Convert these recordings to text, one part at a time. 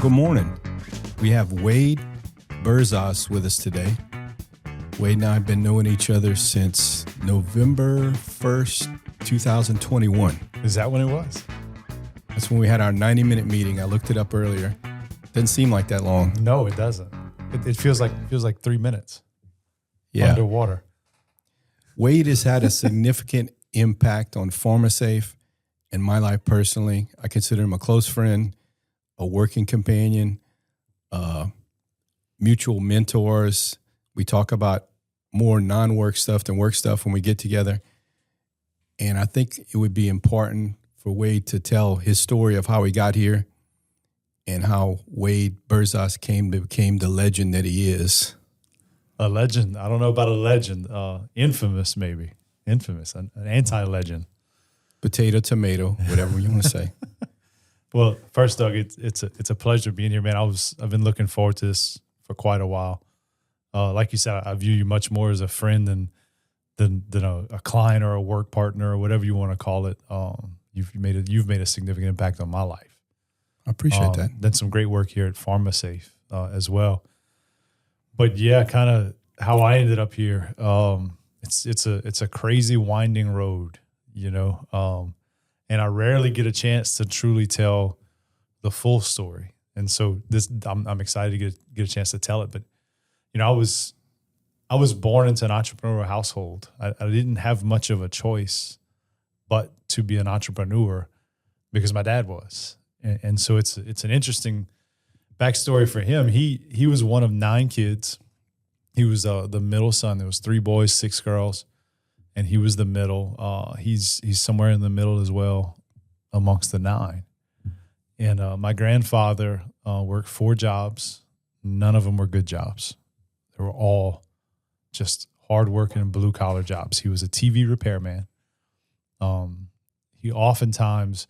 Good morning. We have Wade Berzas with us today. Wade and I have been knowing each other since November 1st, 2021. Is that when it was? That's when we had our 90-minute meeting. I looked it up earlier. Doesn't seem like that long. No, it doesn't. It feels like 3 minutes. Yeah. Underwater. Wade has had a significant impact on Pharma-Safe and my life personally. I consider him a close friend, a working companion, mutual mentors. We talk about more non-work stuff than work stuff when we get together. And I think it would be important for Wade to tell his story of how he got here and how Wade Berzas became the legend that he is. A legend. I don't know about a legend. Infamous, maybe. Infamous. An anti-legend. Potato, tomato, whatever you want to say. Well, first, Doug, it's a pleasure being here, man. I've been looking forward to this for quite a while. Like you said, I view you much more as a friend than a client or a work partner or whatever you want to call it. You've made a significant impact on my life. I appreciate that. Done some great work here at Pharma-Safe as well. But yeah, kind of how I ended up here. It's a crazy winding road, you know. And I rarely get a chance to truly tell the full story. And so I'm excited to get a chance to tell it. But you know, I was born into an entrepreneurial household. I didn't have much of a choice but to be an entrepreneur because my dad was. And so it's an interesting backstory for him. He was one of 9 kids. He was the middle son. There was 3 boys, 6 girls, and he was the middle. He's somewhere in the middle as well amongst the 9. And my grandfather worked 4 jobs. None of them were good jobs. They were all just hardworking blue-collar jobs. He was a TV repairman. He oftentimes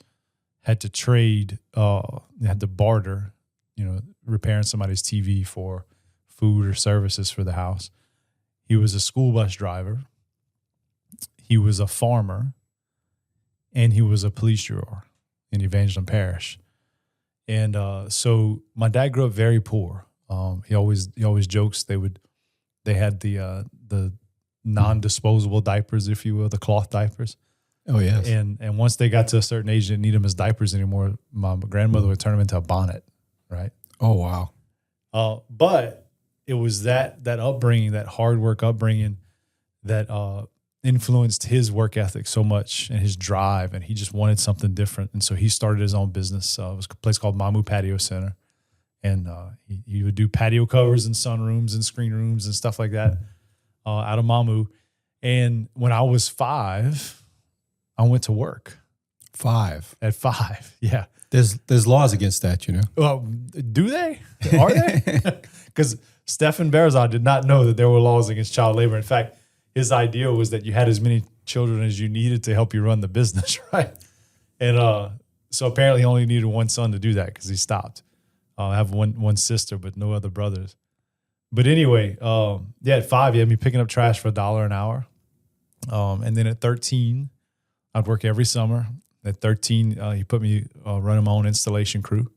had to trade, had to barter, you know, repairing somebody's TV for food or services for the house. He was a school bus driver. He was a farmer. And he was a police juror in Evangeline Parish. And so my dad grew up very poor. He always jokes they had the non-disposable diapers, if you will, the cloth diapers. Oh, yes. And once they got to a certain age, they didn't need them as diapers anymore. My grandmother would turn them into a bonnet, right? Oh, wow. But it was that upbringing, that hard work upbringing that influenced his work ethic so much and his drive, and he just wanted something different. And so he started his own business. It was a place called Mamu Patio Center. And he would do patio covers and sunrooms and screen rooms and stuff like that out of Mamu. And when I was 5, I went to work. 5? At 5, yeah. There's laws against that, you know. Well, do they? Are they? Because Stefan Berzas did not know that there were laws against child labor. In fact, his idea was that you had as many children as you needed to help you run the business, right? And so apparently he only needed one son to do that because he stopped. I have one sister, but no other brothers. But anyway, at 5, he had me picking up trash for $1 an hour. And then at 13, I'd work every summer. At 13, he put me running my own installation crew.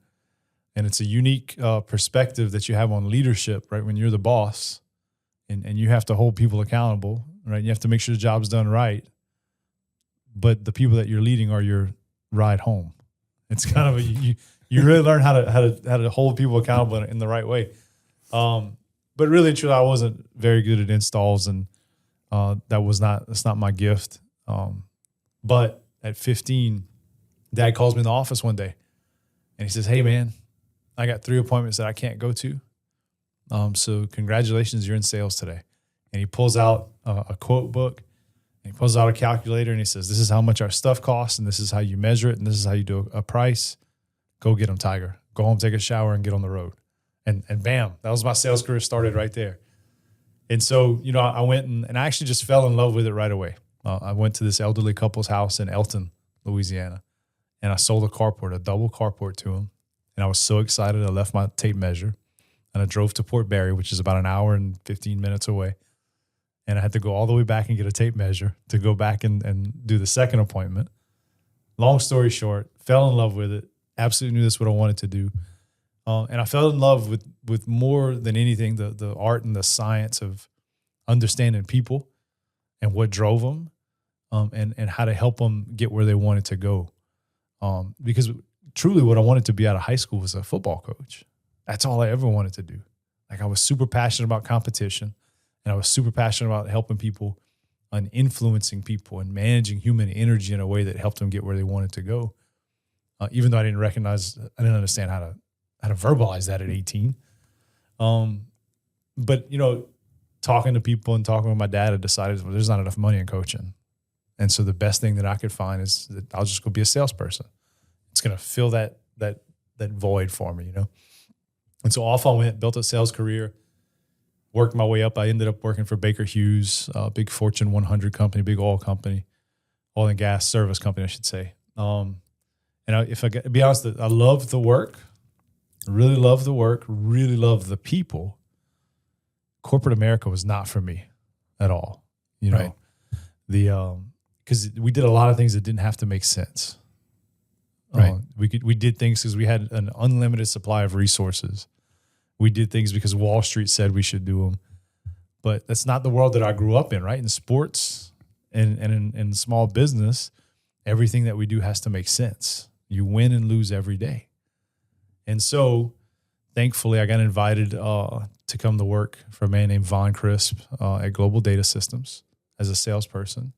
And it's a unique perspective that you have on leadership, right? When you're the boss and you have to hold people accountable, right? You have to make sure the job's done right. But the people that you're leading are your ride home. It's kind of you really learn how to hold people accountable in the right way. But really, truly, I wasn't very good at installs, and that's not my gift. But at 15, Dad calls me in the office one day, and he says, "Hey, man, I got 3 appointments that I can't go to. So congratulations, you're in sales today." And he pulls out a quote book, and he pulls out a calculator, and he says, "This is how much our stuff costs, and this is how you measure it, and this is how you do a price. Go get them, Tiger. Go home, take a shower, and get on the road." And bam, that was my sales career started right there. And so, you know, I went and I actually just fell in love with it right away. I went to this elderly couple's house in Elton, Louisiana, and I sold a double carport to him. And I was so excited. I left my tape measure and I drove to Port Barry, which is about an hour and 15 minutes away. And I had to go all the way back and get a tape measure to go back and do the second appointment. Long story short, fell in love with it. Absolutely knew that's what I wanted to do. And I fell in love with more than anything, the art and the science of understanding people and what drove them, and how to help them get where they wanted to go. Because truly what I wanted to be out of high school was a football coach. That's all I ever wanted to do. Like, I was super passionate about competition, and I was super passionate about helping people and influencing people and managing human energy in a way that helped them get where they wanted to go. Even though I didn't understand how to verbalize that at 18. But, talking to people and talking with my dad, I decided, well, there's not enough money in coaching. And so the best thing that I could find is that I'll just go be a salesperson. It's going to fill that void for me, And so off I went, built a sales career, worked my way up. I ended up working for Baker Hughes, a big Fortune 100 company, big oil and gas service company, I should say. And if I be honest, I love the work, really love the work, really love the people. Corporate America was not for me at all, Right. Because we did a lot of things that didn't have to make sense. Right. We did things because we had an unlimited supply of resources. We did things because Wall Street said we should do them. But that's not the world that I grew up in, right? In sports and in small business, everything that we do has to make sense. You win and lose every day. And so thankfully I got invited to come to work for a man named Von Crisp at Global Data Systems as a salesperson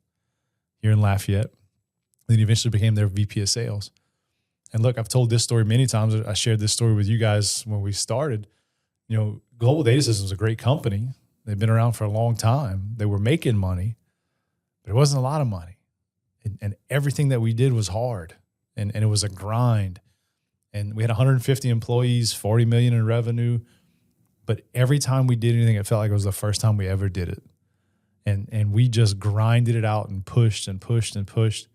here in Lafayette. Then he eventually became their VP of sales. And look, I've told this story many times. I shared this story with you guys when we started. Global Data Systems is a great company. They've been around for a long time. They were making money, but it wasn't a lot of money. And everything that we did was hard, and it was a grind. And we had 150 employees, 40 million in revenue. But every time we did anything, it felt like it was the first time we ever did it. And we just grinded it out and pushed and pushed and pushed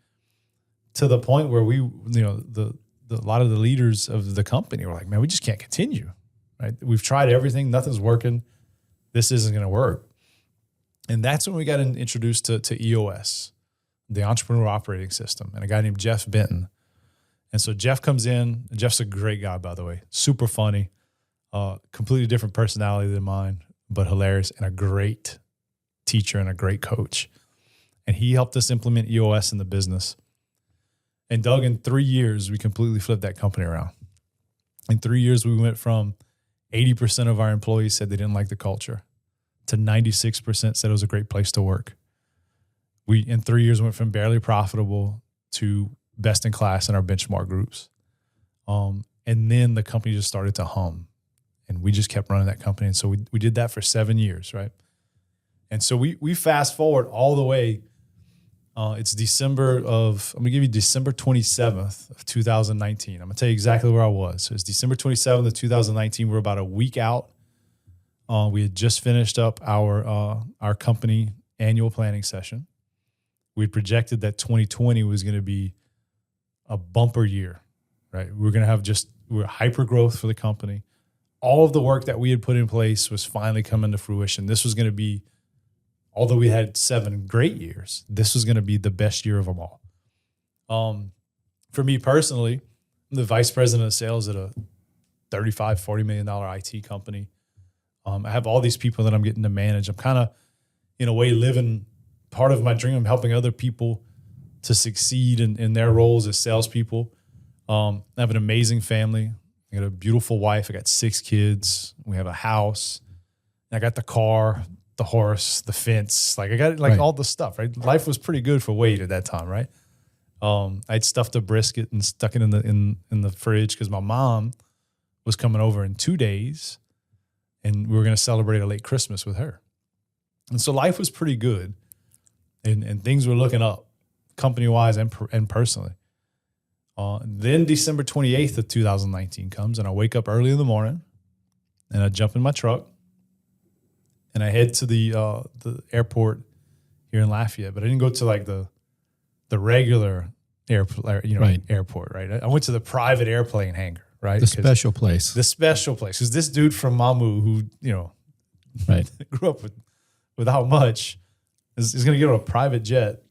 to the point where we, a lot of the leaders of the company were like, man, we just can't continue, right? We've tried everything. Nothing's working. This isn't going to work. And that's when we got introduced to EOS, the Entrepreneur Operating System, and a guy named Jeff Benton. And so Jeff comes in. Jeff's a great guy, by the way, super funny, completely different personality than mine, but hilarious, and a great teacher and a great coach. And he helped us implement EOS in the business. And Doug, in 3 years, we completely flipped that company around. In 3 years, we went from 80% of our employees said they didn't like the culture to 96% said it was a great place to work. We, in 3 years, went from barely profitable to best in class in our benchmark groups. And then the company just started to hum, and we just kept running that company. And so we did that for 7 years, right? And so we fast forward all the way. It's I'm going to give you December 27th of 2019. I'm going to tell you exactly where I was. So it's December 27th of 2019. We're about a week out. We had just finished up our company annual planning session. We had projected that 2020 was going to be a bumper year, right? We were going to have we were hyper growth for the company. All of the work that we had put in place was finally coming to fruition. This was going to be, although we had 7 great years, this was going to be the best year of them all. For me personally, I'm the vice president of sales at a $35, $40 million IT company. I have all these people that I'm getting to manage. I'm kind of, in a way, living part of my dream. I'm helping other people to succeed in their roles as salespeople. I have an amazing family. I got a beautiful wife. I got 6 kids. We have a house. I got the car, the horse, the fence. Like, I got Right. all the stuff, right? Life was pretty good for Wade at that time, right? I'd stuffed a brisket and stuck it in the fridge because my mom was coming over in 2 days, and we were going to celebrate a late Christmas with her. And so life was pretty good, and things were looking up, company-wise and personally. Then December 28th of 2019 comes, and I wake up early in the morning, and I jump in my truck, and I head to the airport here in Lafayette. But I didn't go to like the regular airport, right? I went to the private airplane hangar, right? The special place. The special place. Because this dude from Mamu, who Right. grew up without much, is going to get on a private jet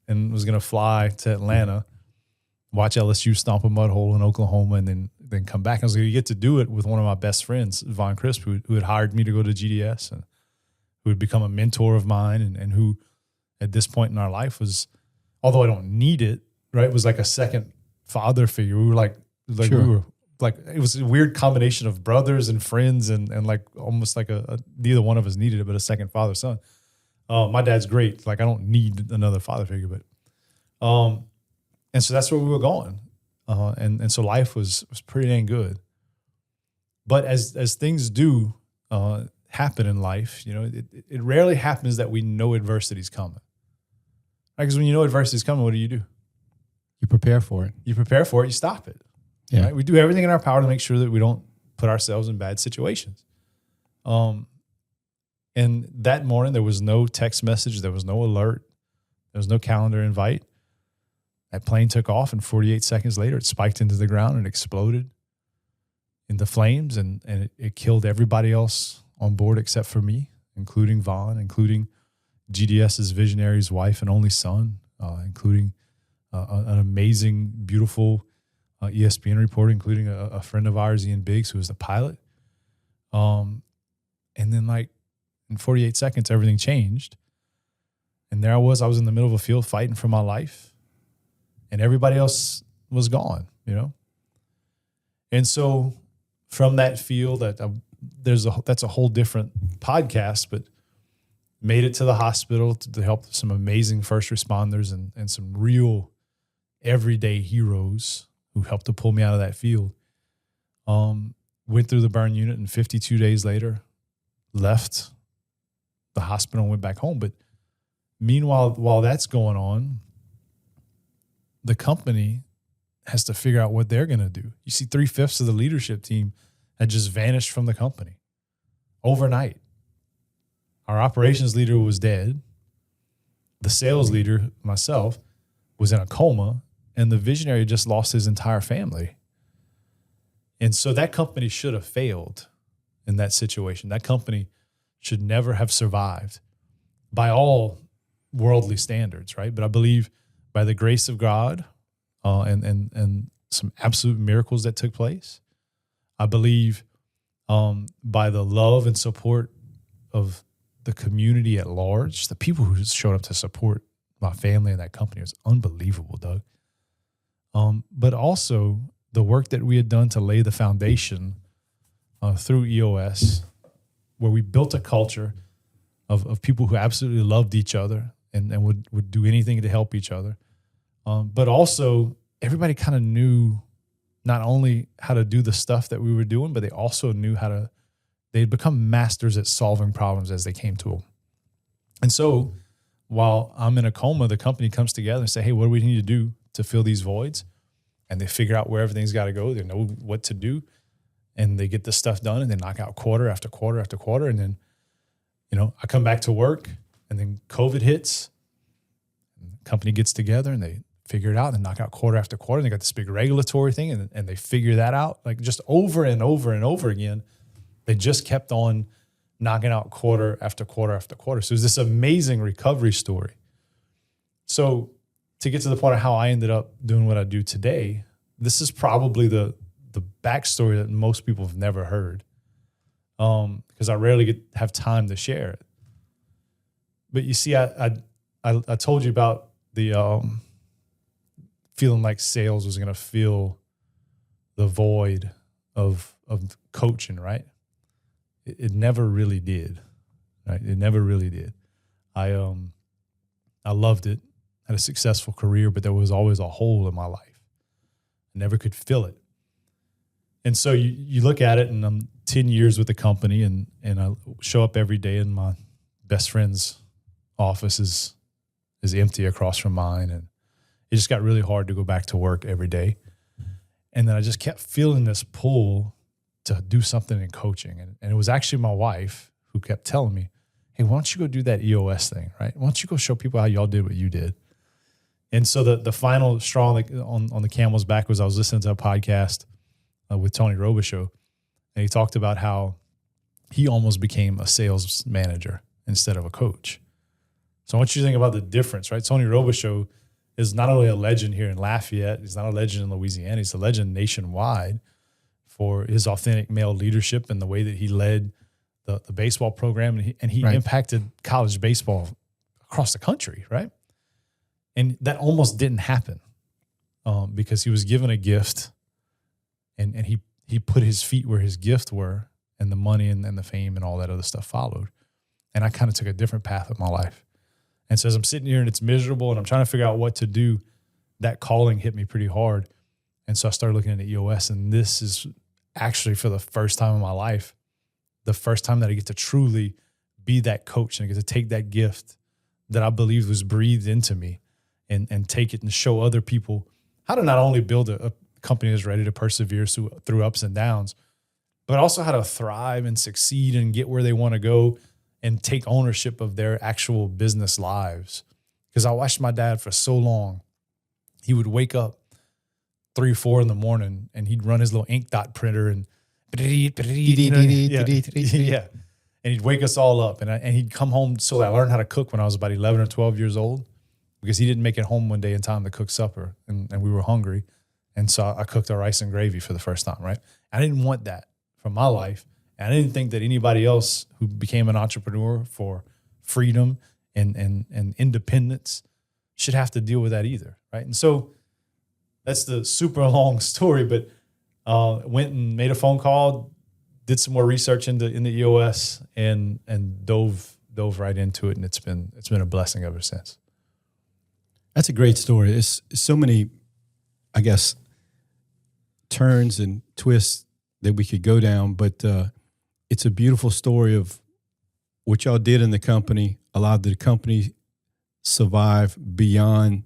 and was going to fly to Atlanta, watch LSU stomp a mud hole in Oklahoma, and then then come back. I was going to get to do it with one of my best friends, Von Crisp, who had hired me to go to GDS and who had become a mentor of mine and who at this point in our life was, although I don't need it, right, was like a second father figure. We were like Sure. we were like, it was a weird combination of brothers and friends and like almost like a neither one of us needed it, but a second father son. My dad's great. Like I don't need another father figure, but, and so that's where we were going. And so life was pretty dang good. But as things do happen in life, you know, it rarely happens that we know adversity's coming. Because when you know adversity's coming, what do? You prepare for it. You prepare for it, you stop it. Yeah. Right? We do everything in our power to make sure that we don't put ourselves in bad situations. And that morning, there was no text message. There was no alert. There was no calendar invite. That plane took off, and 48 seconds later, it spiked into the ground and exploded into flames, and it killed everybody else on board except for me, including Vaughn, including GDS's visionary's wife and only son, including an amazing, beautiful ESPN reporter, including a friend of ours, Ian Biggs, who was the pilot. And then like in 48 seconds, everything changed. And there I was in the middle of a field fighting for my life, and everybody else was gone, you know? And so from that field, that's a whole different podcast, but made it to the hospital to help some amazing first responders and some real everyday heroes who helped to pull me out of that field. Went through the burn unit, and 52 days later, left the hospital and went back home. But meanwhile, while that's going on, the company has to figure out what they're going to do. You see, 3/5 of the leadership team had just vanished from the company overnight. Our operations leader was dead. The sales leader, myself, was in a coma, and the visionary just lost his entire family. And so that company should have failed in that situation. That company should never have survived by all worldly standards, right? But I believe by the grace of God and some absolute miracles that took place, I believe by the love and support of the community at large, the people who showed up to support my family and that company was unbelievable, Doug. But also the work that we had done to lay the foundation through EOS, where we built a culture of people who absolutely loved each other and would do anything to help each other. But also everybody kind of knew not only how to do the stuff that we were doing, but they also knew they'd become masters at solving problems as they came to them. And so while I'm in a coma, the company comes together and say, hey, what do we need to do to fill these voids? And they figure out where everything's got to go. They know what to do, and they get this stuff done, and they knock out quarter after quarter after quarter. And then, you know, I come back to work, and then COVID hits. And the company gets together, and they figure it out, and knock out quarter after quarter. And they got this big regulatory thing, and they figure that out, like just over and over and over again. They just kept on knocking out quarter after quarter after quarter. So it was this amazing recovery story. So to get to the point of how I ended up doing what I do today, this is probably the backstory that most people have never heard, because I rarely have time to share it. But you see, I told you about the feeling like sales was going to fill the void of coaching, right? It never really did, right? It never really did. I loved it, had a successful career, but there was always a hole in my life. I never could fill it. And so you look at it, and I'm 10 years with the company, and I show up every day, and my best friend's office is empty across from mine, and it just got really hard to go back to work every day. And then I just kept feeling this pull to do something in coaching. And it was actually my wife who kept telling me, hey, why don't you go do that EOS thing, right? Why don't you go show people how y'all did what you did? And so the final straw on the camel's back was I was listening to a podcast with Tony Robichaux, and he talked about how he almost became a sales manager instead of a coach. So I want you to think about the difference, right? Tony Robichaux is not only a legend here in Lafayette, he's not a legend in Louisiana, he's a legend nationwide. for his authentic male leadership and the way that he led the baseball program. And he Right. impacted college baseball across the country, right? And that almost didn't happen because he was given a gift and he put his feet where his gift were, and the money and the fame and all that other stuff followed. And I kind of took a different path with my life. And so as I'm sitting here and it's miserable and I'm trying to figure out what to do, that calling hit me pretty hard. And so I started looking at EOS, and this is actually for the first time in my life, the first time that I get to truly be that coach and I get to take that gift that I believe was breathed into me and take it and show other people how to not only build a company that's ready to persevere through ups and downs, but also how to thrive and succeed and get where they want to go and take ownership of their actual business lives. Because I watched my dad for so long. He would wake up 3 or 4 in the morning and he'd run his little ink dot printer and yeah. And he'd wake us all up and he'd come home. So I learned how to cook when I was about 11 or 12 years old because he didn't make it home one day in time to cook supper and we were hungry. And so I cooked our rice and gravy for the first time, right? I didn't want that for my life. And I didn't think that anybody else who became an entrepreneur for freedom and independence should have to deal with that either, right? And so that's the super long story, but went and made a phone call, did some more research into EOS and dove right into it, and it's been a blessing ever since. That's a great story. It's so many, I guess, turns and twists that we could go down, but it's a beautiful story of what y'all did in the company, allowed the company survive beyond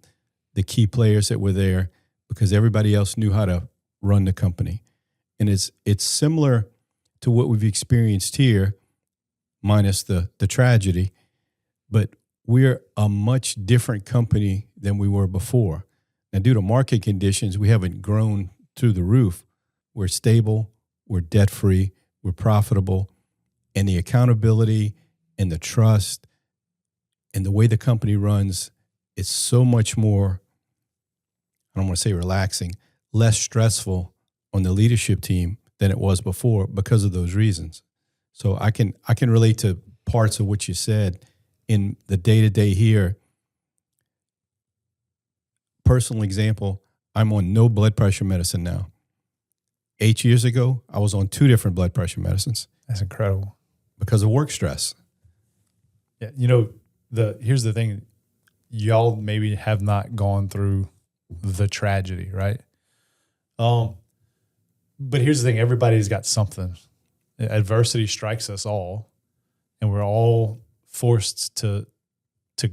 the key players that were there because everybody else knew how to run the company. And it's similar to what we've experienced here, minus the tragedy, but we're a much different company than we were before. Now, due to market conditions, we haven't grown through the roof. We're stable, we're debt-free, we're profitable, and the accountability and the trust and the way the company runs is so much more, I don't want to say relaxing, less stressful on the leadership team than it was before because of those reasons. So I can relate to parts of what you said in the day-to-day here. Personal example, I'm on no blood pressure medicine now. 8 years ago, I was on 2 different blood pressure medicines. That's incredible. Because of work stress. Yeah, here's the thing. Y'all maybe have not gone through the tragedy, right? But here's the thing. Everybody's got something. Adversity strikes us all, and we're all forced to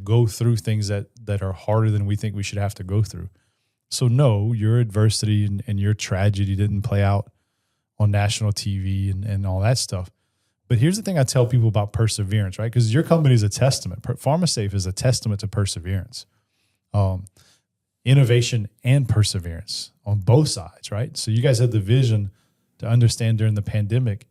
go through things that are harder than we think we should have to go through. So no, your adversity and your tragedy didn't play out on national TV and all that stuff. But here's the thing I tell people about perseverance, right? Because your company is a testament. Pharma-Safe is a testament to perseverance, innovation and perseverance on both sides, right? So you guys had the vision to understand during the pandemic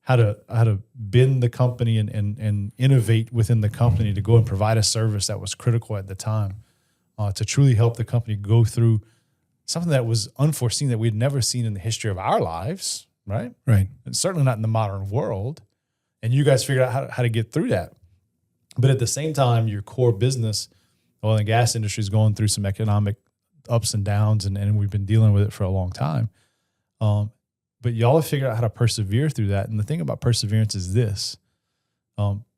how to bend the company and innovate within the company to go and provide a service that was critical at the time, to truly help the company go through something that was unforeseen that we'd never seen in the history of our lives, right? Right. And certainly not in the modern world. And you guys figured out how to get through that. But at the same time, your core business, oil and gas industry, is going through some economic ups and downs, and we've been dealing with it for a long time. But y'all have figured out how to persevere through that. And the thing about perseverance is this.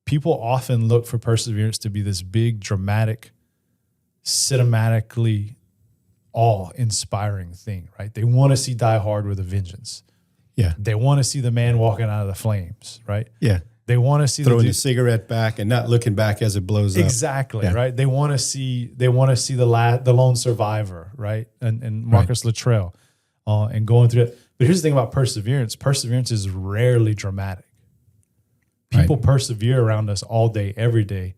People often look for perseverance to be this big, dramatic, cinematically awe-inspiring thing, right? They want to see Die Hard with a vengeance. Yeah. They want to see the man walking out of the flames, right? Yeah. They want to see throwing the cigarette back and not looking back as it blows up. Exactly, yeah. Right? They want to see the lone survivor, right? And Marcus Luttrell, and going through it. But here's the thing about perseverance. Perseverance is rarely dramatic. People persevere around us all day, every day.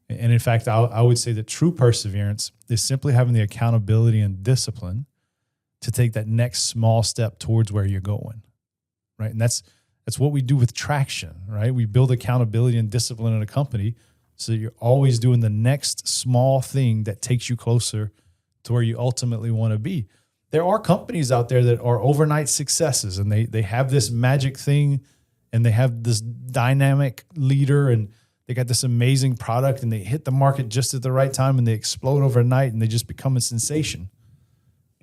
And in fact, I would say that true perseverance is simply having the accountability and discipline to take that next small step towards where you're going, right? And that's what we do with traction, right? We build accountability and discipline in a company so that you're always doing the next small thing that takes you closer to where you ultimately want to be. there are companies out there that are overnight successes, and they have this magic thing, and they have this dynamic leader, and they got this amazing product, and they hit the market just at the right time, and they explode overnight, and they just become a sensation.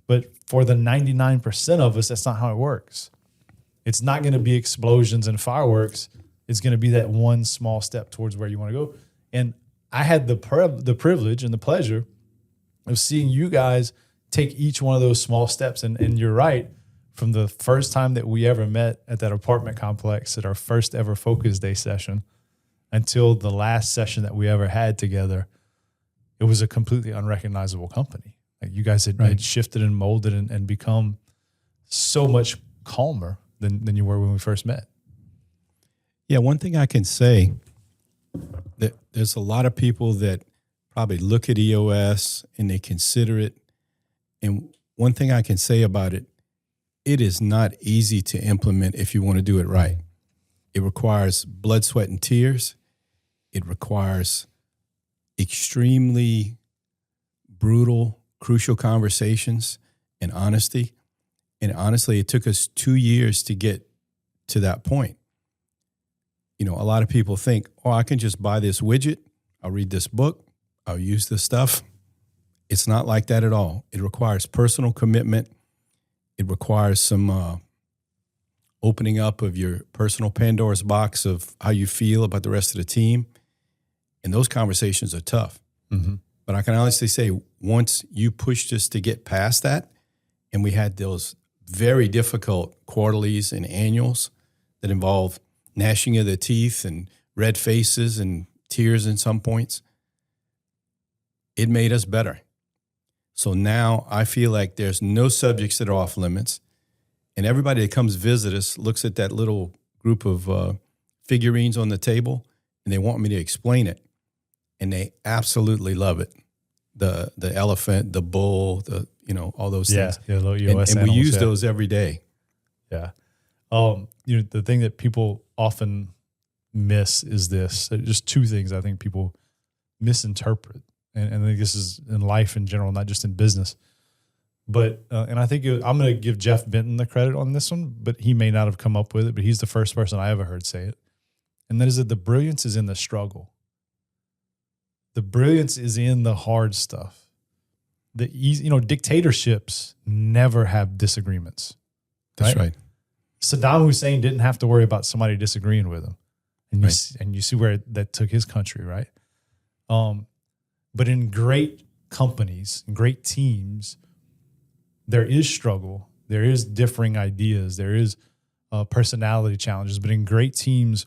But for the 99% of us, that's not how it works. It's not going to be explosions and fireworks. It's going to be that one small step towards where you want to go. And I had the privilege and the pleasure of seeing you guys take each one of those small steps. And you're right, from the first time that we ever met at that apartment complex at our first ever Focus Day session until the last session that we ever had together, it was a completely unrecognizable company. Like you guys had shifted and molded and become so much calmer than you were when we first met. Yeah, one thing I can say, that there's a lot of people that probably look at EOS and they consider it. And one thing I can say about it, it is not easy to implement if you want to do it right. It requires blood, sweat, and tears. It requires extremely brutal, crucial conversations and honesty. And honestly, it took us 2 years to get to that point. You know, a lot of people think, oh, I can just buy this widget. I'll read this book. I'll use this stuff. It's not like that at all. It requires personal commitment. It requires some opening up of your personal Pandora's box of how you feel about the rest of the team. And those conversations are tough. Mm-hmm. But I can honestly say, once you pushed us to get past that, and we had those very difficult quarterlies and annuals that involve gnashing of the teeth and red faces and tears in some points, it made us better. So now I feel like there's no subjects that are off limits. And everybody that comes visit us looks at that little group of figurines on the table, and they want me to explain it. And they absolutely love it. The elephant, the bull, all those things. Yeah, little EOS and we use those every day. Yeah. The thing that people often miss is this. Just two things I think people misinterpret. And I think this is in life in general, not just in business. But, and I think I'm going to give Jeff Benton the credit on this one, but he may not have come up with it, but he's the first person I ever heard say it. And that is that the brilliance is in the struggle. The brilliance is in the hard stuff. The easy, dictatorships never have disagreements. That's right. Saddam Hussein didn't have to worry about somebody disagreeing with him. And you see where that took his country, right? But in great companies, great teams, there is struggle. There is differing ideas. There is personality challenges. But in great teams,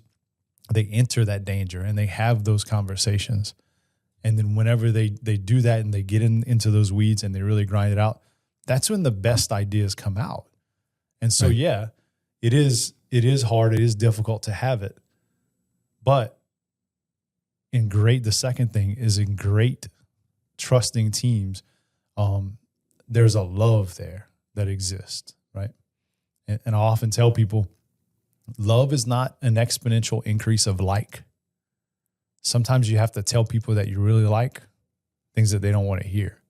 they enter that danger and they have those conversations. And then whenever they do that and they get into those weeds and they really grind it out, that's when the best ideas come out. And so, yeah, it is hard. It is difficult to have it. But the second thing is in great trusting teams, there's a love there that exists, right? And I often tell people, love is not an exponential increase of like. Sometimes you have to tell people that you really like things that they don't want to hear.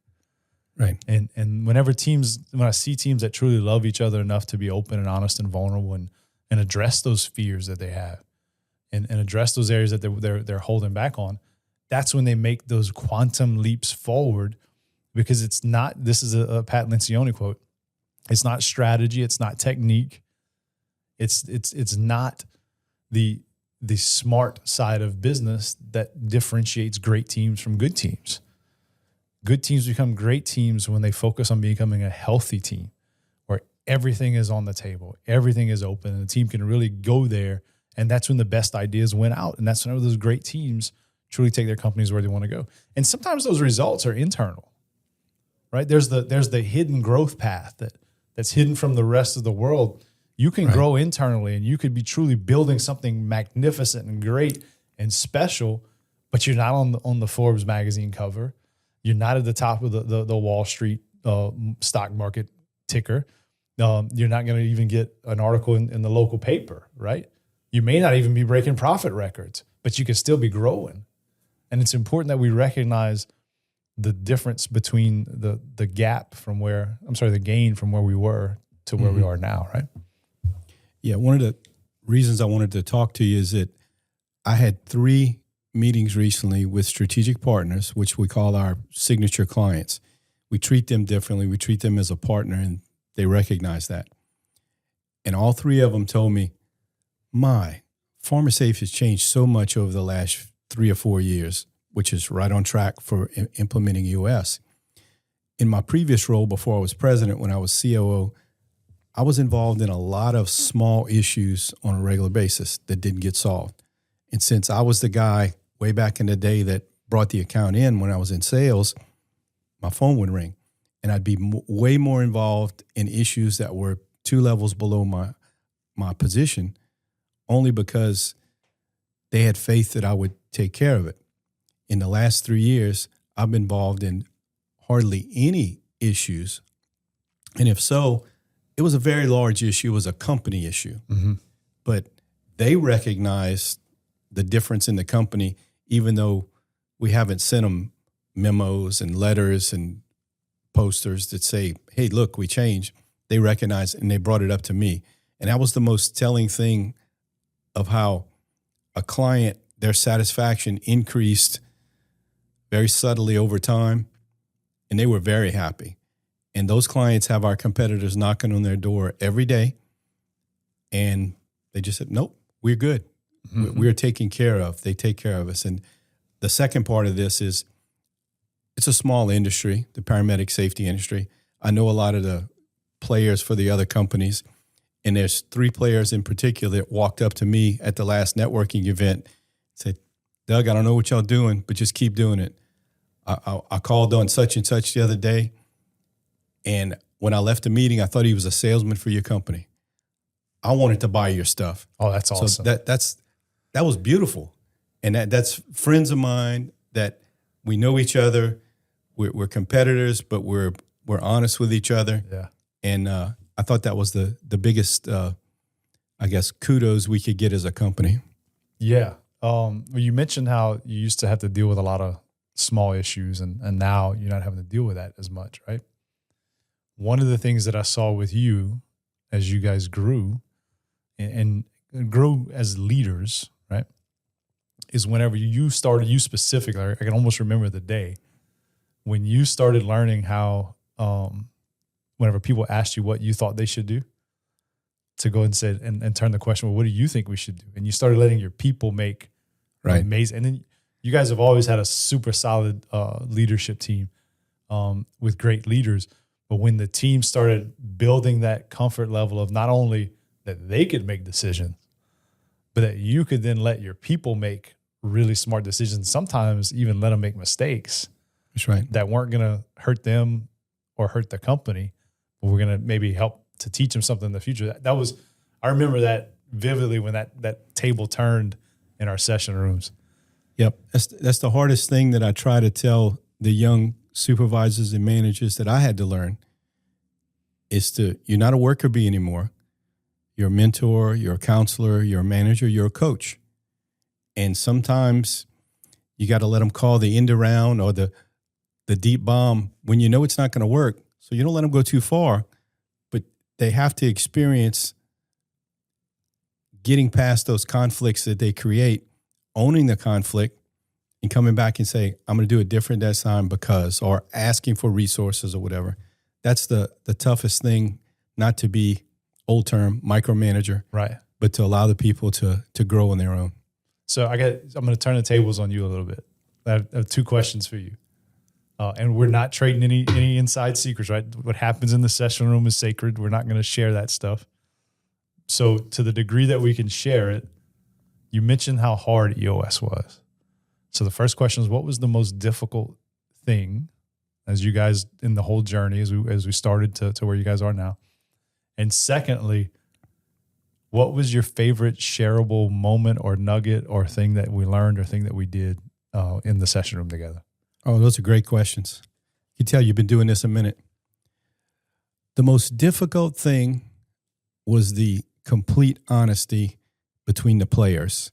Right. And when I see teams that truly love each other enough to be open and honest and vulnerable and address those fears that they have and address those areas that they're holding back on, that's when they make those quantum leaps forward, because it's not, this is a Pat Lencioni quote. It's not strategy. It's not technique. It's not the smart side of business that differentiates great teams from good teams. Good teams become great teams when they focus on becoming a healthy team where everything is on the table, everything is open, and the team can really go there. And that's when the best ideas win out. And that's when those great teams truly take their companies where they want to go. And sometimes those results are internal, right? There's the hidden growth path that's hidden from the rest of the world. You can grow internally and you could be truly building something magnificent and great and special, but you're not on the Forbes magazine cover. You're not at the top of the Wall Street stock market ticker. You're not going to even get an article in the local paper, right? You may not even be breaking profit records, but you can still be growing. And it's important that we recognize the difference between the gap from the gain from where we were to where we are now, right? Yeah, one of the reasons I wanted to talk to you is that I had 3 meetings recently with strategic partners, which we call our signature clients. We treat them differently. We treat them as a partner, and they recognize that. And all 3 of them told me, Pharma-Safe has changed so much over the last 3 or 4 years, which is right on track for implementing EOS. In my previous role before I was president, when I was COO, I was involved in a lot of small issues on a regular basis that didn't get solved. And since I was the guy way back in the day that brought the account in when I was in sales, my phone would ring. And I'd be way more involved in issues that were 2 levels below my position, only because they had faith that I would take care of it. In the last 3 years, I've been involved in hardly any issues. And if so, it was a very large issue. It was a company issue. Mm-hmm. But they recognized the difference in the company, even though we haven't sent them memos and letters and posters that say, hey, look, we changed. They recognized, and they brought it up to me. And that was the most telling thing of how a client, their satisfaction increased very subtly over time, and they were very happy. And those clients have our competitors knocking on their door every day, and they just said, nope, we're good. Mm-hmm. We're taken care of. They take care of us. And the second part of this is it's a small industry, the paramedic safety industry. I know a lot of the players for the other companies, and there's 3 players in particular that walked up to me at the last networking event and said, Doug, I don't know what y'all doing, but just keep doing it. I called on such and such the other day, and when I left the meeting, I thought he was a salesman for your company. I wanted to buy your stuff. Oh, that's awesome. So that was beautiful. And that's friends of mine that we know each other. We're competitors, but we're honest with each other. Yeah. And I thought that was the biggest, kudos we could get as a company. Yeah. You mentioned how you used to have to deal with a lot of small issues, and now you're not having to deal with that as much, right? One of the things that I saw with you as you guys grew and grew as leaders, right, is whenever you started, you specifically, I can almost remember the day when you started learning how, whenever people asked you what you thought they should do, to go and say and turn the question, well, what do you think we should do? And you started letting your people make amazing. And then you guys have always had a super solid leadership team with great leaders. But when the team started building that comfort level of not only that they could make decisions, but that you could then let your people make really smart decisions, sometimes even let them make mistakes. That's right. That weren't going to hurt them or hurt the company, but we're going to maybe help to teach them something in the future. That was, I remember that vividly when that table turned in our session rooms. Yep. That's the hardest thing that I try to tell the young supervisors and managers that I had to learn is you're not a worker bee anymore. You're a mentor, you're a counselor, you're a manager, you're a coach. And sometimes you got to let them call the end around or the deep bomb when you know it's not going to work. So you don't let them go too far, but they have to experience getting past those conflicts that they create, owning the conflict, and coming back and say, I'm going to do it different this time because, or asking for resources or whatever. That's the toughest thing, not to be old term micromanager, right? But to allow the people to grow on their own. So I'm going to turn the tables on you a little bit. I have 2 questions for you. And we're not trading any inside secrets, right? What happens in the session room is sacred. We're not going to share that stuff. So to the degree that we can share it, you mentioned how hard EOS was. So the first question is, what was the most difficult thing as you guys in the whole journey, as we started to where you guys are now? And secondly, what was your favorite shareable moment or nugget or thing that we learned or thing that we did in the session room together? Oh, those are great questions. You can tell you've been doing this a minute. The most difficult thing was the complete honesty between the players.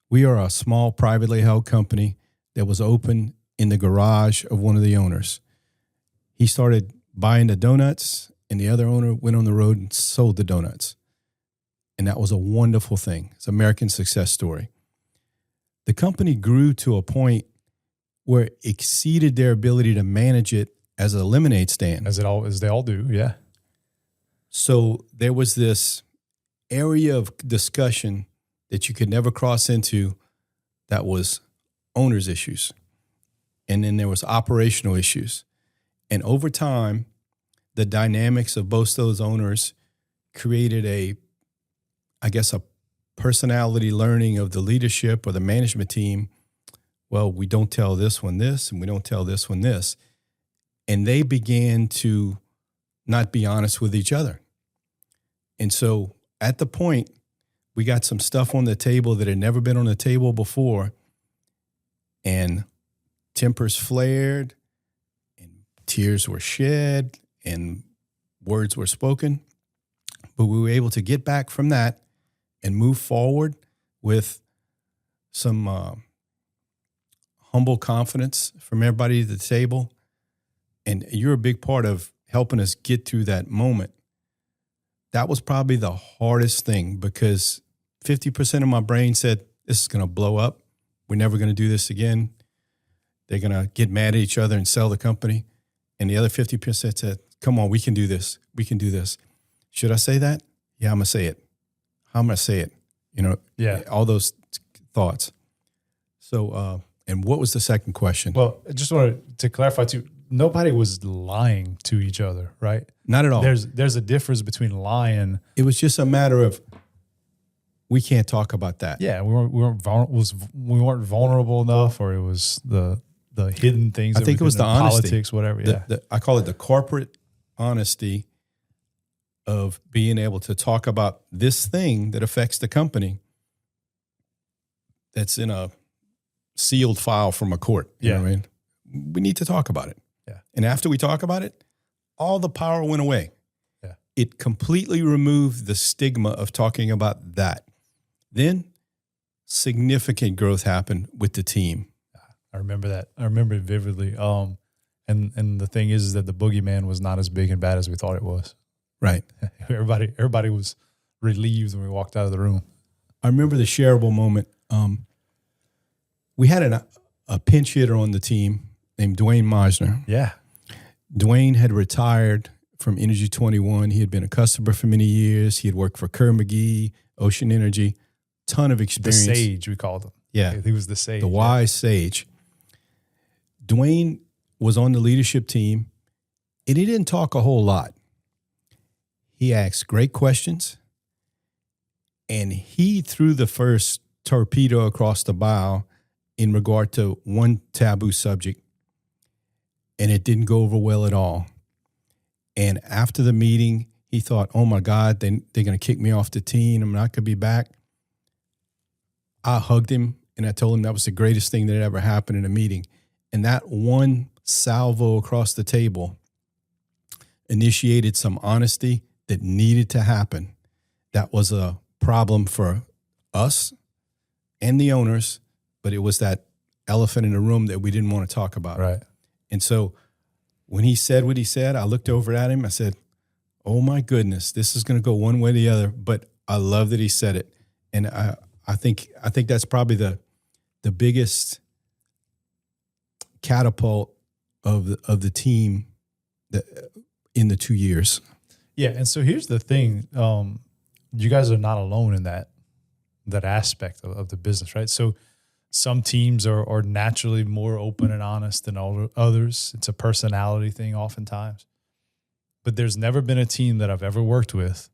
We are a small privately held company that was open in the garage of one of the owners. He started buying the donuts, and the other owner went on the road and sold the donuts. And that was a wonderful thing. It's an American success story. The company grew to a point where it exceeded their ability to manage it as a lemonade stand. As they all do, yeah. So there was this area of discussion that you could never cross into that was owners' issues. And then there was operational issues. And over time, the dynamics of both those owners created a personality learning of the leadership or the management team. Well, we don't tell this one this, and we don't tell this one this. And they began to not be honest with each other. And so at the point, we got some stuff on the table that had never been on the table before, and tempers flared, and tears were shed, and words were spoken. But we were able to get back from that and move forward with some humble confidence from everybody at the table. And you're a big part of helping us get through that moment. That was probably the hardest thing, because 50% of my brain said, this is going to blow up. We're never going to do this again. They're going to get mad at each other and sell the company. And the other 50% said, come on, we can do this. We can do this. Should I say that? Yeah, I'm going to say it. How am I going to say it? Yeah. All those thoughts. So, and what was the second question? Well, I just wanted to clarify too, nobody was lying to each other, right? Not at all. There's a difference between lying. It was just a matter of, we can't talk about that. Yeah, we weren't vulnerable enough, or it was the hidden things. I think it was the honesty. Politics, whatever. Yeah, I call it the corporate honesty of being able to talk about this thing that affects the company that's in a sealed file from a court. You know what I mean? We need to talk about it. Yeah. And after we talk about it, all the power went away. Yeah. It completely removed the stigma of talking about that. Then significant growth happened with the team. I remember that. I remember it vividly. And the thing is that the boogeyman was not as big and bad as we thought it was. Right. Everybody was relieved when we walked out of the room. I remember the shareable moment. We had a pinch hitter on the team named Dwayne Meisner. Yeah. Dwayne had retired from Energy 21. He had been a customer for many years. He had worked for Kerr McGee, Ocean Energy, ton of experience. The sage, we called him. Yeah. He was the sage. The wise sage. Dwayne was on the leadership team, and he didn't talk a whole lot. He asked great questions, and he threw the first torpedo across the bow in regard to one taboo subject, and it didn't go over well at all. And after the meeting, he thought, oh, my God, they're going to kick me off the team. I'm not going to be back. I hugged him, and I told him that was the greatest thing that had ever happened in a meeting. And that one salvo across the table initiated some honesty that needed to happen. That was a problem for us and the owners, but it was that elephant in the room that we didn't want to talk about. Right. And so when he said what he said, I looked over at him. I said, oh, my goodness, this is going to go one way or the other. But I love that he said it. And I think that's probably the biggest catapult of the team in the 2 years. Yeah, and so here's the thing: you guys are not alone in that aspect of the business, right? So some teams are naturally more open and honest than others. It's a personality thing, oftentimes. But there's never been a team that I've ever worked with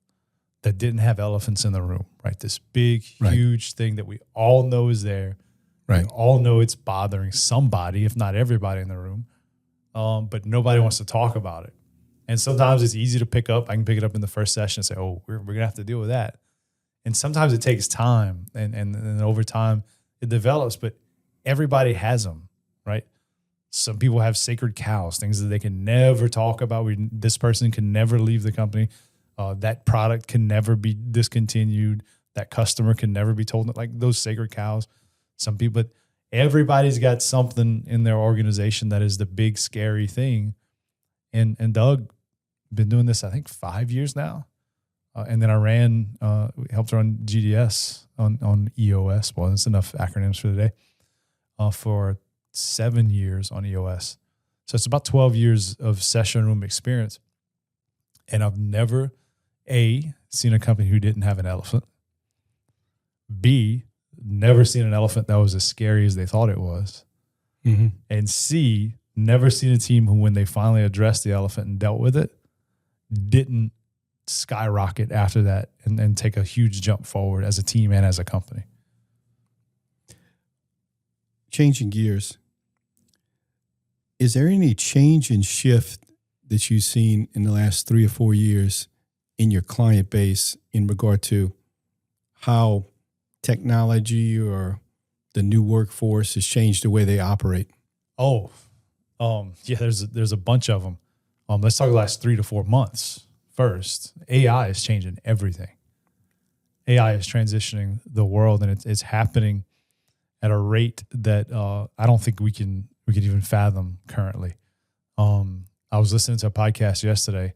that didn't have elephants in the room, right? This big, huge thing that we all know is there. Right. We all know it's bothering somebody, if not everybody in the room, but nobody wants to talk about it. And sometimes it's easy to pick up. I can pick it up in the first session and say, oh, we're going to have to deal with that. And sometimes it takes time, and over time it develops, but everybody has them, right? Some people have sacred cows, things that they can never talk about. This person can never leave the company. That product can never be discontinued. That customer can never be told, like those sacred cows. Some people, but everybody's got something in their organization that is the big scary thing. And Doug been doing this, I think 5 years now. And then I helped run GDS on EOS. Well, that's enough acronyms for today. For 7 years on EOS. So it's about 12 years of session room experience. And I've never, A, seen a company who didn't have an elephant. B, never seen an elephant that was as scary as they thought it was. Mm-hmm. And C, never seen a team who, when they finally addressed the elephant and dealt with it, didn't skyrocket after that and take a huge jump forward as a team and as a company. Changing gears, is there any change and shift that you've seen in the last 3 or 4 years in your client base in regard to how technology or the new workforce has changed the way they operate? Yeah, there's a bunch of them. Let's talk the last 3 to 4 months first. AI is changing everything. AI is transitioning the world, and it's happening at a rate that I don't think we can even fathom currently. I was listening to a podcast yesterday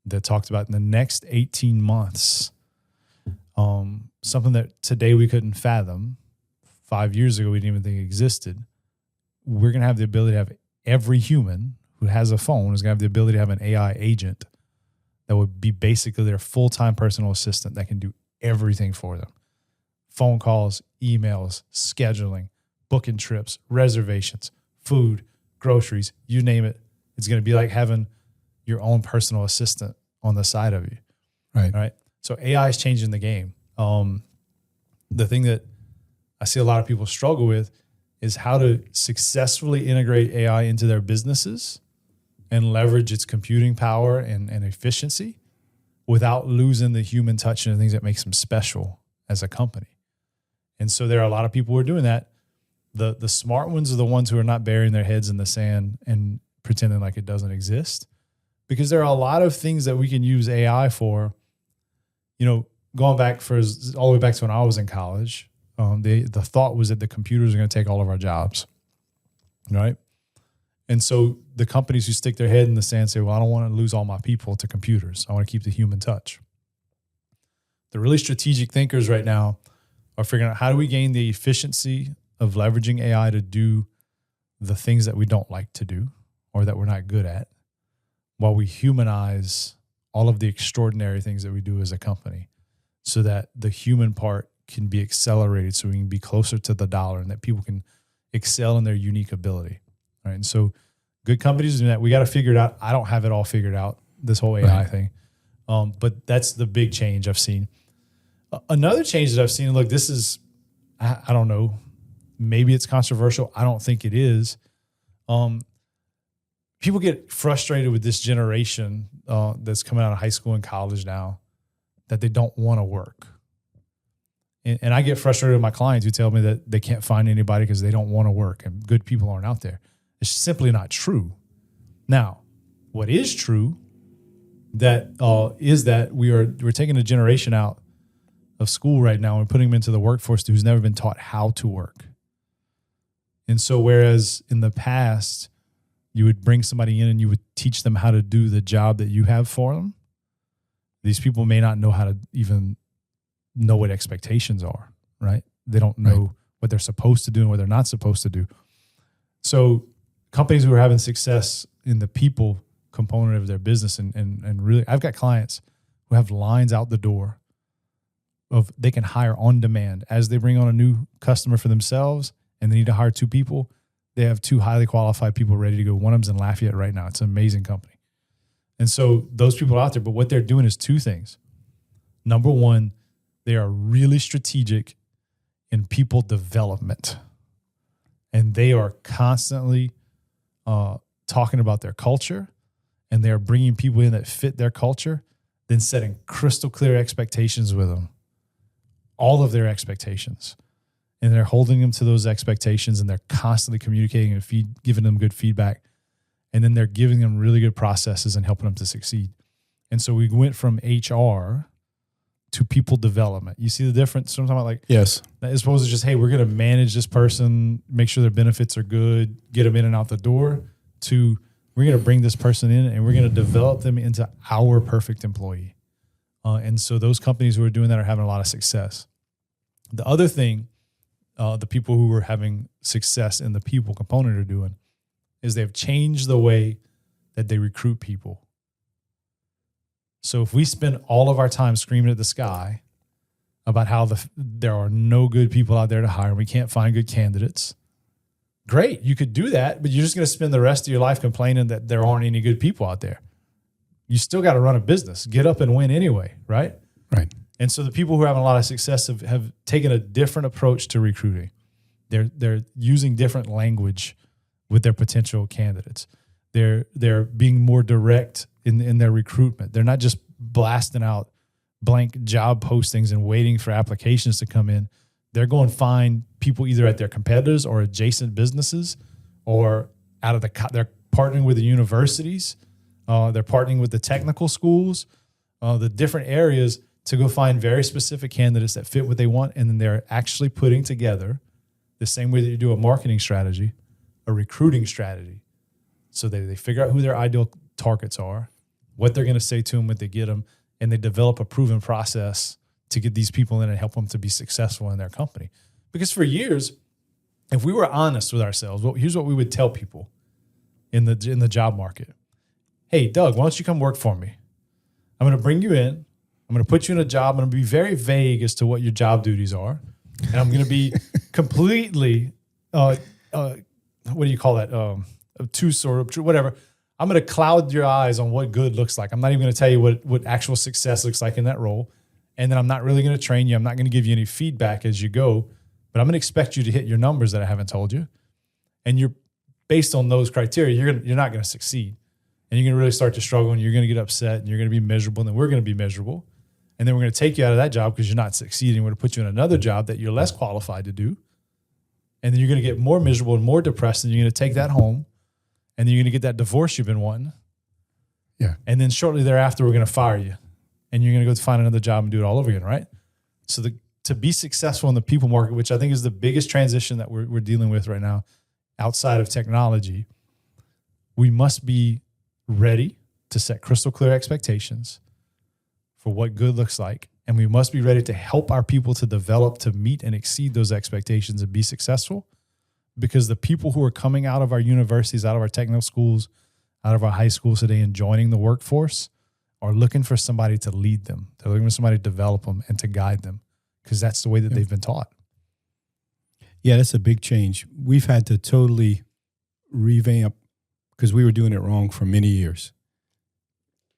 that talked about in the next 18 months, something that today we couldn't fathom. 5 years ago, we didn't even think existed. We're going to have the ability to have every human who has a phone is going to have the ability to have an AI agent that would be basically their full-time personal assistant that can do everything for them. Phone calls, emails, scheduling, booking trips, reservations, food, groceries, you name it. It's going to be like having your own personal assistant on the side of you. Right. So AI is changing the game. The thing that I see a lot of people struggle with is how to successfully integrate AI into their businesses and leverage its computing power and efficiency without losing the human touch and the things that makes them special as a company. And so there are a lot of people who are doing that. The smart ones are the ones who are not burying their heads in the sand and pretending like it doesn't exist, because there are a lot of things that we can use AI for. Going back all the way back to when I was in college, the thought was that the computers are going to take all of our jobs, right? And so the companies who stick their head in the sand say, well, I don't want to lose all my people to computers. I want to keep the human touch. The really strategic thinkers right now are figuring out, how do we gain the efficiency of leveraging AI to do the things that we don't like to do or that we're not good at, while we humanize all of the extraordinary things that we do as a company, so that the human part can be accelerated, so we can be closer to the dollar and that people can excel in their unique ability. Right. And so good companies do that. We got to figure it out. I don't have it all figured out, this whole AI thing. But that's the big change I've seen. Another change that I've seen, look, this is, I don't know, maybe it's controversial. I don't think it is. People get frustrated with this generation that's coming out of high school and college now, that they don't want to work. And I get frustrated with my clients who tell me that they can't find anybody because they don't want to work and good people aren't out there. It's simply not true. Now, what is true is that we're taking a generation out of school right now and putting them into the workforce who's never been taught how to work. And so whereas in the past, you would bring somebody in and you would teach them how to do the job that you have for them, these people may not know how to even know what expectations are, right? They don't know what they're supposed to do and what they're not supposed to do. So companies who are having success in the people component of their business and really, I've got clients who have lines out the door of they can hire on demand as they bring on a new customer for themselves and they need to hire 2 people. They have 2 highly qualified people ready to go. One of them's in Lafayette right now. It's an amazing company. And so those people are out there, but what they're doing is 2 things. Number one, they are really strategic in people development. And they are constantly talking about their culture, and they're bringing people in that fit their culture, then setting crystal clear expectations with them, all of their expectations. And they're holding them to those expectations, and they're constantly communicating and giving them good feedback. And then they're giving them really good processes and helping them to succeed. And so we went from HR to people development. You see the difference? So I'm talking about, like, Yes. as opposed to just, hey, we're going to manage this person, make sure their benefits are good, get them in and out the door, to we're going to bring this person in and we're going to develop them into our perfect employee. And so those companies who are doing that are having a lot of success. The other thing, the people who are having success in the people component are doing is they've changed the way that they recruit people. So if we spend all of our time screaming at the sky about how there are no good people out there to hire, and we can't find good candidates, great, you could do that, but you're just going to spend the rest of your life complaining that there aren't any good people out there. You still got to run a business, get up and win anyway, right? Right. And so the people who are having a lot of success have taken a different approach to recruiting. They're using different language with their potential candidates. They're being more direct in their recruitment. They're not just blasting out blank job postings and waiting for applications to come in. They're going to find people either at their competitors or adjacent businesses, or out of they're partnering with the universities. They're partnering with the technical schools, the different areas, to go find very specific candidates that fit what they want. And then they're actually putting together, the same way that you do a marketing strategy, a recruiting strategy. So they figure out who their ideal targets are, what they're going to say to them when they get them, and they develop a proven process to get these people in and help them to be successful in their company. Because for years, if we were honest with ourselves, here's what we would tell people in the job market. Hey, Doug, why don't you come work for me? I'm going to bring you in. I'm going to put you in a job. I'm going to be very vague as to what your job duties are. And I'm going to be completely, what do you call that? Obtuse or whatever. I'm going to cloud your eyes on what good looks like. I'm not even going to tell you what actual success looks like in that role. And then I'm not really going to train you. I'm not going to give you any feedback as you go, but I'm going to expect you to hit your numbers that I haven't told you. And you're based on those criteria, you're not going to succeed. And you're going to really start to struggle, and you're going to get upset, and you're going to be miserable, and then we're going to be miserable. And then we're going to take you out of that job because you're not succeeding. We're going to put you in another job that you're less qualified to do. And then you're going to get more miserable and more depressed, and you're going to take that home, and then you're going to get that divorce you've been wanting. Yeah. And then shortly thereafter, we're going to fire you, and you're going to go find another job and do it all over again, right? So to be successful in the people market, which I think is the biggest transition that we're dealing with right now outside of technology, we must be ready to set crystal clear expectations for what good looks like. And we must be ready to help our people to develop, to meet and exceed those expectations and be successful, because the people who are coming out of our universities, out of our technical schools, out of our high schools today and joining the workforce are looking for somebody to lead them. They're looking for somebody to develop them and to guide them, because that's the way that they've been taught. Yeah, that's a big change. We've had to totally revamp, because we were doing it wrong for many years.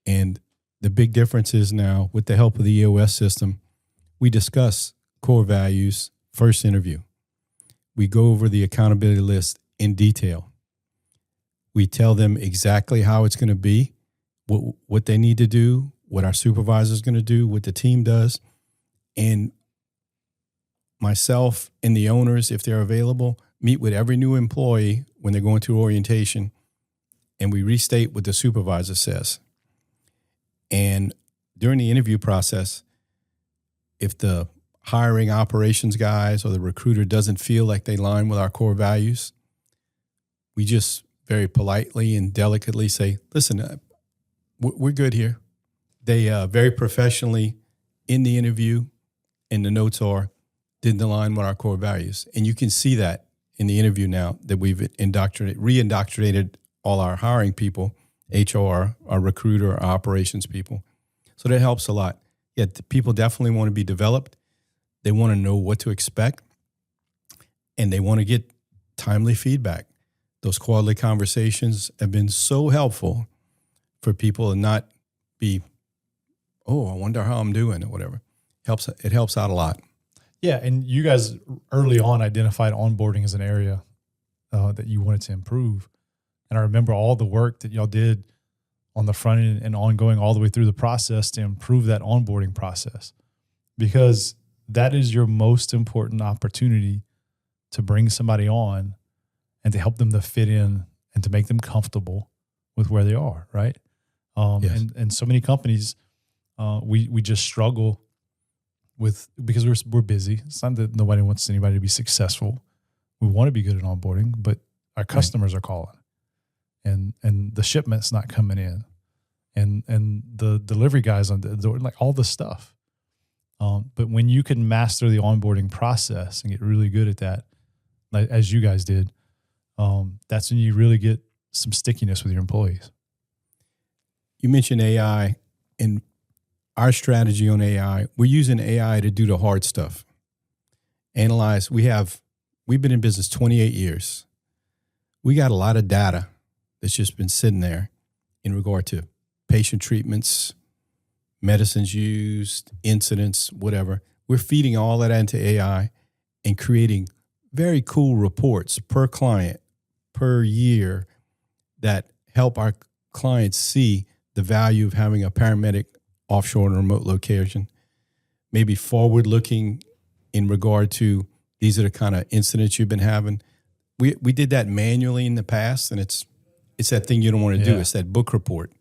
And the big difference is now, with the help of the EOS system, we discuss core values first interview. We go over the accountability list in detail. We tell them exactly how it's going to be, what they need to do, what our supervisor is going to do, what the team does. And myself and the owners, if they're available, meet with every new employee when they're going through orientation, and we restate what the supervisor says. And during the interview process, if the hiring operations guys or the recruiter doesn't feel like they align with our core values, we just very politely and delicately say, listen, we're good here. They very professionally in the interview, and the notes are, didn't align with our core values. And you can see that in the interview now that we've re-indoctrinated all our hiring people, HR, our recruiter, our operations people. So that helps a lot. Yeah, people definitely want to be developed. They want to know what to expect, and they want to get timely feedback. Those quarterly conversations have been so helpful for people to not be, oh, I wonder how I'm doing or whatever. It helps out a lot. Yeah, and you guys early on identified onboarding as an area that you wanted to improve. And I remember all the work that y'all did on the front end and ongoing all the way through the process to improve that onboarding process, because that is your most important opportunity to bring somebody on and to help them to fit in and to make them comfortable with where they are, right? Yes. And so many companies, we just struggle because we're busy. It's not that nobody wants anybody to be successful. We want to be good at onboarding, but our customers are calling, and the shipment's not coming in, and the delivery guys on the door, like all the stuff. But when you can master the onboarding process and get really good at that, like as you guys did, that's when you really get some stickiness with your employees. You mentioned AI, and our strategy on AI, we're using AI to do the hard stuff. Analyze. We've been in business 28 years. We got a lot of data that's just been sitting there in regard to patient treatments, medicines used, incidents, whatever. We're feeding all that into AI and creating very cool reports per client, per year, that help our clients see the value of having a paramedic offshore in a remote location, maybe forward-looking in regard to these are the kind of incidents you've been having. We did that manually in the past, and it's that thing you don't want to do. It's that book report.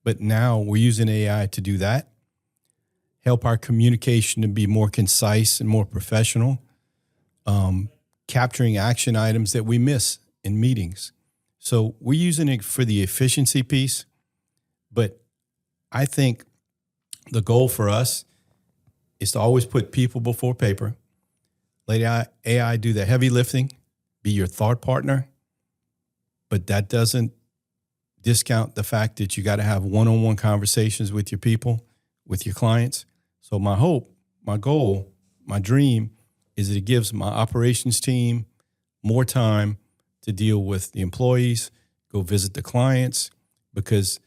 But now we're using AI to do that, help our communication to be more concise and more professional, capturing action items that we miss in meetings. So we're using it for the efficiency piece, but I think the goal for us is to always put people before paper. Let AI do the heavy lifting, be your thought partner, but that doesn't discount the fact that you got to have one-on-one conversations with your people, with your clients. So my hope, my goal, my dream is that it gives my operations team more time to deal with the employees, go visit the clients, because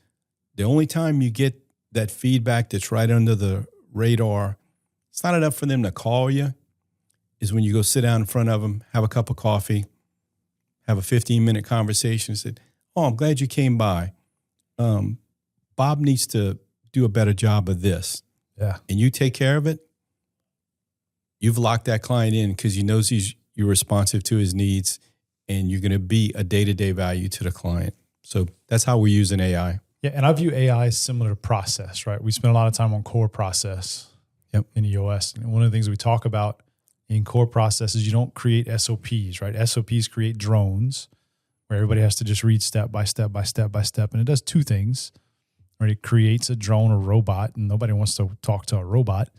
the only time you get that feedback that's right under the radar, it's not enough for them to call you, is when you go sit down in front of them, have a cup of coffee, have a 15-minute conversation, and say, oh, I'm glad you came by. Bob needs to do a better job of this. Yeah. And you take care of it. You've locked that client in because you knows you're responsive to his needs, and you're going to be a day-to-day value to the client. So that's how we're using AI. Yeah, and I view AI as similar to process, right? We spend a lot of time on core process in EOS. And one of the things we talk about in core process is you don't create SOPs, right? SOPs create drones where everybody has to just read step by step by step by step. And it does two things, right? It creates a drone or robot, and nobody wants to talk to a robot.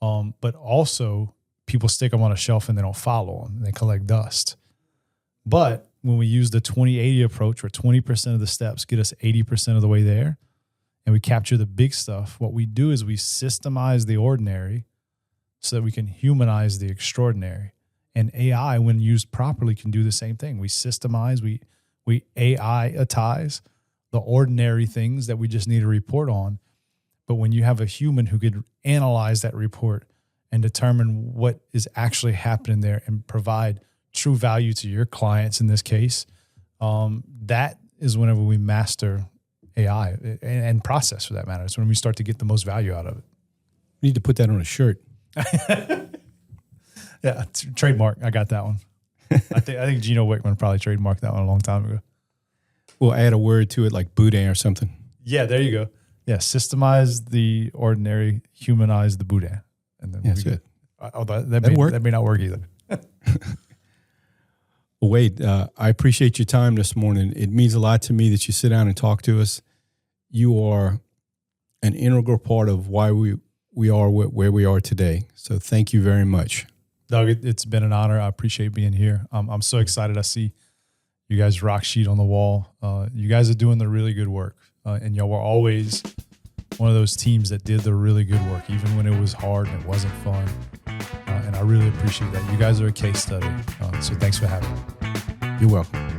But also people stick them on a shelf and they don't follow them. They collect dust. But when we use the 20-80 approach, where 20% of the steps get us 80% of the way there, and we capture the big stuff, what we do is we systemize the ordinary so that we can humanize the extraordinary. And AI, when used properly, can do the same thing. We systemize, we AI-atize the ordinary things that we just need to report on. But when you have a human who could analyze that report and determine what is actually happening there and provide true value to your clients in this case, that is whenever we master AI and process, for that matter. It's when we start to get the most value out of it. We need to put that on a shirt. Yeah, trademark. I got that one. I think Gino Wickman probably trademarked that one a long time ago. We'll add a word to it like boudin or something. Yeah, there you go. Yeah, systemize the ordinary, humanize the boudin. And then that's good. That may not work either. Well, Wade, I appreciate your time this morning. It means a lot to me that you sit down and talk to us. You are an integral part of why we are where we are today. So thank you very much. Doug, it's been an honor. I appreciate being here. I'm so excited. I see you guys rock sheet on the wall. You guys are doing the really good work. And y'all were always one of those teams that did the really good work, even when it was hard and it wasn't fun. And I really appreciate that. You guys are a case study. So thanks for having me. You're welcome.